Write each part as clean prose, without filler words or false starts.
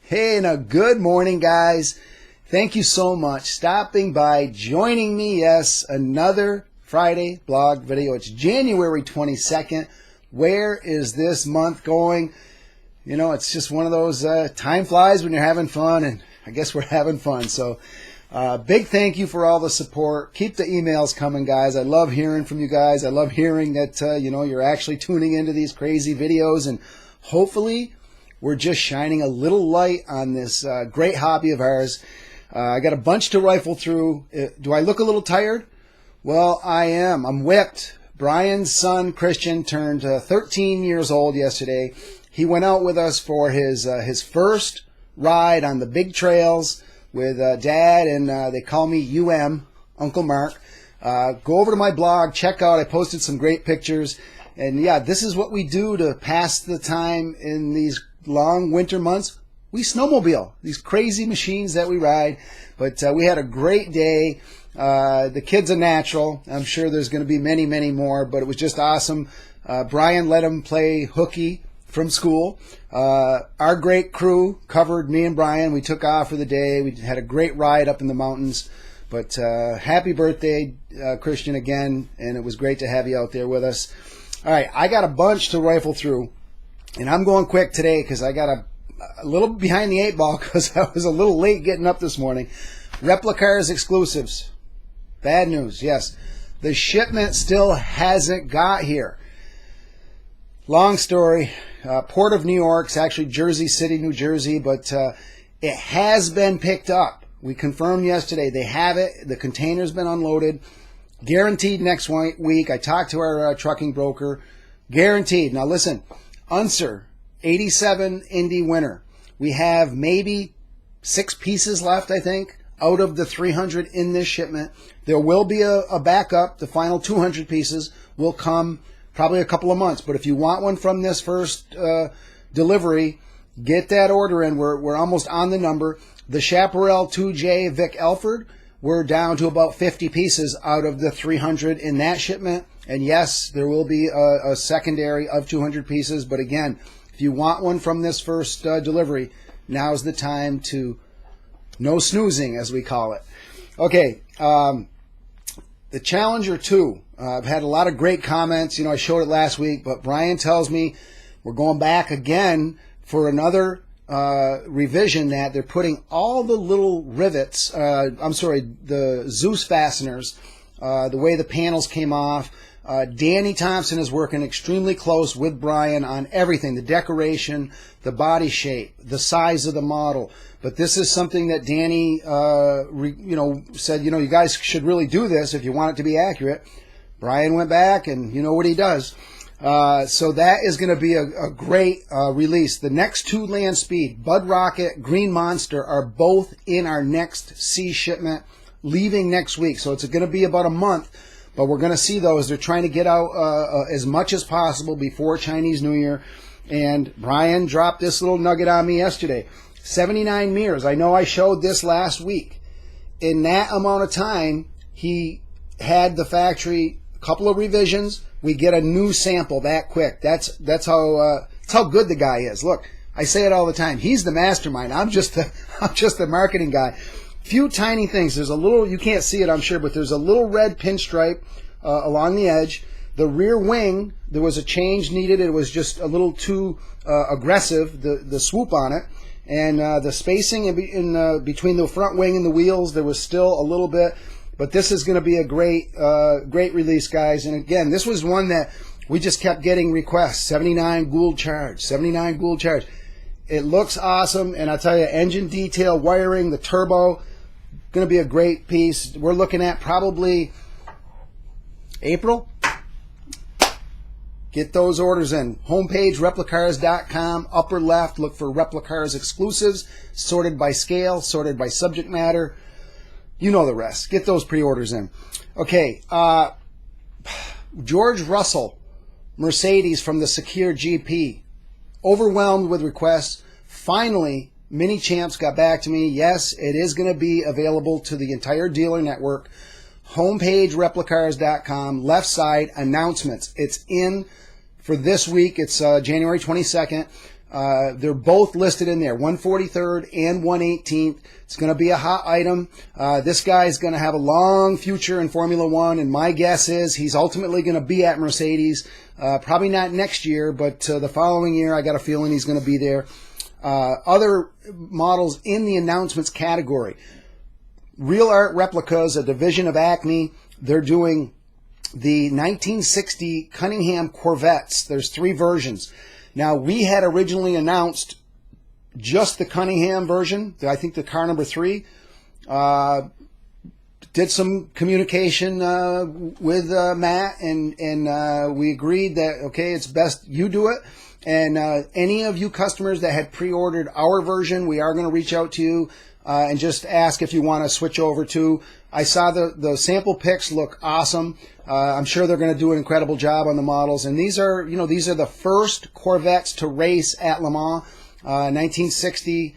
Hey, and a good morning, guys. Thank you so much stopping by, joining me. Yes, another Friday blog video. It's January 22nd. Where is this month going? You know, it's just one of those time flies when you're having fun, and I guess we're having fun. So big thank you for all the support. Keep the emails coming, guys. I love hearing from you guys. I love hearing that, you're actually tuning into these crazy videos, and hopefully we're just shining a little light on this great hobby of ours. I got a bunch to rifle through. Do I look a little tired? Well, I am. I'm whipped. Brian's son, Christian, turned 13 years old yesterday. He went out with us for his first ride on the big trails with Dad, and they call me UM, Uncle Mark. Go over to my blog, check out. I posted some great pictures. And yeah, this is what we do to pass the time in these long winter months. We snowmobile, these crazy machines that we ride. But we had a great day. The kid's a natural. I'm sure there's going to be many, many more, but it was just awesome. Brian let him play hooky from school. Our great crew covered me and Brian. We took off for the day. We had a great ride up in the mountains. But happy birthday, Christian, again, and it was great to have you out there with us. All right, I got a bunch to rifle through, and I'm going quick today because I got a little behind the eight ball because I was a little late getting up this morning. Replicars exclusives. Bad news, yes. The shipment still hasn't got here. Long story. Port of New York, it's actually Jersey City, New Jersey, but it has been picked up. We confirmed yesterday they have it. The container's been unloaded. Guaranteed next week. I talked to our trucking broker. Guaranteed. Now listen, Unser, 87 Indy winner. We have maybe 6 pieces left, I think, out of the 300 in this shipment. There will be a backup. The final 200 pieces will come probably a couple of months. But if you want one from this first delivery, get that order in. We're almost on the number. The Chaparral 2J Vic Elford, we're down to about 50 pieces out of the 300 in that shipment. And yes, there will be a secondary of 200 pieces. But again, if you want one from this first delivery, now's the time to no snoozing, as we call it. Okay, the Challenger 2. I've had a lot of great comments. I showed it last week, but Brian tells me we're going back again for another revision, that they're putting all the little rivets, the Zeus fasteners, the way the panels came off. Danny Thompson is working extremely close with Brian on everything, the decoration, the body shape, the size of the model. But this is something that Danny, said, you guys should really do this if you want it to be accurate. Brian went back, and you know what he does. So that is going to be a great release. The next 2 Land Speed, Bud Rocket, Green Monster, are both in our next C shipment, leaving next week. So it's going to be about a month, but we're going to see those. They're trying to get out as much as possible before Chinese New Year. And Brian dropped this little nugget on me yesterday. 79 mirrors. I know I showed this last week. In that amount of time, he had the factory couple of revisions. We get a new sample that quick. That's how good the guy is. Look, I say it all the time. He's the mastermind. I'm just the marketing guy. Few tiny things. There's a little, you can't see it, I'm sure, but there's a little red pinstripe along the edge. The rear wing, there was a change needed. It was just a little too aggressive, the swoop on it. And the spacing in between the front wing and the wheels, there was still a little bit. But this is going to be a great release, guys. And again, this was one that we just kept getting requests. 79 Gould charge, 79 Gould charge. It looks awesome, and I tell you, engine detail, wiring, the turbo, going to be a great piece. We're looking at probably April. Get those orders in. Homepage, replicars.com, upper left, look for Replicars exclusives, sorted by scale, sorted by subject matter. You know the rest. Get those pre-orders in. Okay, George Russell, Mercedes from the Secure GP. Overwhelmed with requests. Finally, Mini Champs got back to me. Yes, it is going to be available to the entire dealer network. Homepage, replicars.com, left side, announcements. It's in for this week. It's January 22nd. They're both listed in there, 143rd and 118th. It's going to be a hot item. This guy's going to have a long future in Formula One, and my guess is he's ultimately going to be at Mercedes. Probably not next year, but the following year, I got a feeling he's going to be there. Other models in the announcements category. Real Art Replicas, a division of Acme. They're doing the 1960 Cunningham Corvettes. There's 3 versions. Now, we had originally announced just the Cunningham version, I think the car number 3. Did some communication with Matt, and we agreed that, okay, it's best you do it. And any of you customers that had pre-ordered our version, we are going to reach out to you and just ask if you want to switch over to. I saw the sample pics look awesome. I'm sure they're going to do an incredible job on the models. And these are the first Corvettes to race at Le Mans, 1960.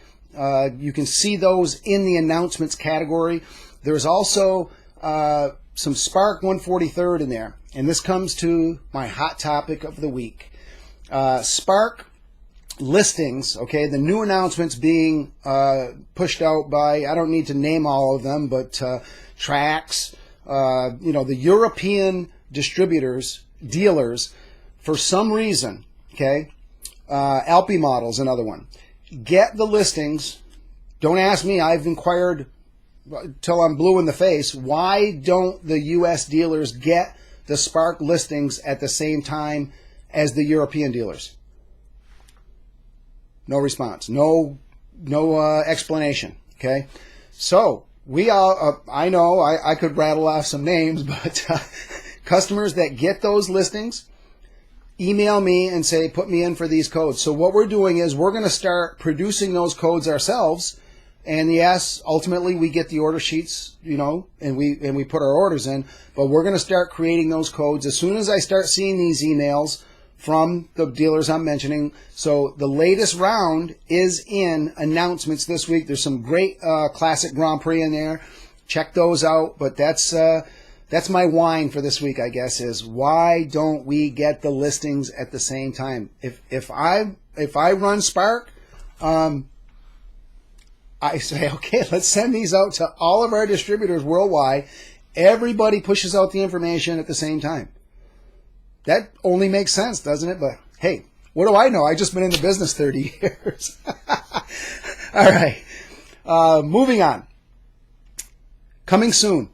You can see those in the announcements category. There's also some Spark 143rd in there. And this comes to my hot topic of the week. Spark listings, okay, the new announcements being pushed out by, I don't need to name all of them, but Trax, the European distributors, dealers, for some reason, okay, Alpi Models, another one, get the listings. Don't ask me, I've inquired till I'm blue in the face. Why don't the U.S. dealers get the Spark listings at the same time as the European dealers? No response. No explanation. Okay. So we all, I know I could rattle off some names, but customers that get those listings, email me and say, put me in for these codes. So what we're doing is we're going to start producing those codes ourselves. And yes, ultimately we get the order sheets, and we put our orders in, but we're going to start creating those codes as soon as I start seeing these emails from the dealers I'm mentioning. So the latest round is in announcements this week. There's some great classic Grand Prix in there. Check those out. But that's my whine for this week, I guess, is why don't we get the listings at the same time? If I run Spark, I say, okay, let's send these out to all of our distributors worldwide. Everybody pushes out the information at the same time. That only makes sense, doesn't it? But hey, what do I know? I've just been in the business 30 years. All right. Moving on. Coming soon.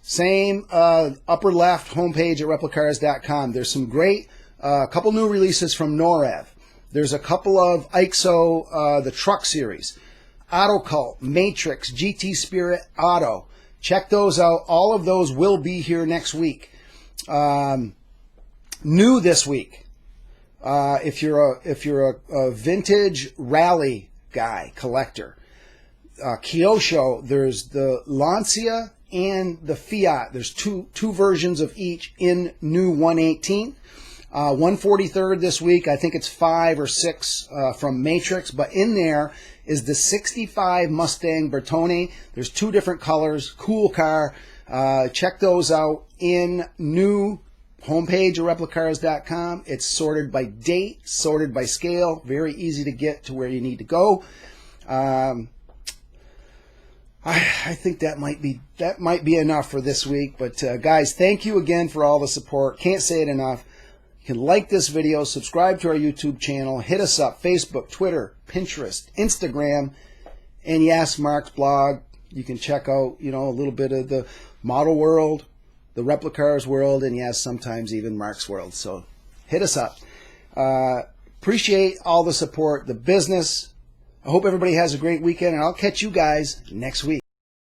Same upper left homepage at Replicars.com. There's some great, couple new releases from NORAD. There's a couple of IXO, the truck series. Auto Cult, Matrix, GT Spirit Auto. Check those out. All of those will be here next week. New this week, if you're a vintage rally guy, collector, Kyosho, there's the Lancia and the Fiat. There's two versions of each in new 118. 143rd this week. I think it's 5 or 6 from Matrix, but in there is the 65 Mustang Bertone. There's 2 different colors. Cool car. Check those out in new homepage of Replicars.com. It's sorted by date, sorted by scale. Very easy to get to where you need to go. I think that might be enough for this week. But guys, thank you again for all the support. Can't say it enough. You can like this video, subscribe to our YouTube channel, hit us up, Facebook, Twitter, Pinterest, Instagram, and yes, Mark's blog. You can check out, a little bit of the model world, the Replicars world, and yes, sometimes even Mark's world. So hit us up. Appreciate all the support, the business. I hope everybody has a great weekend, and I'll catch you guys next week.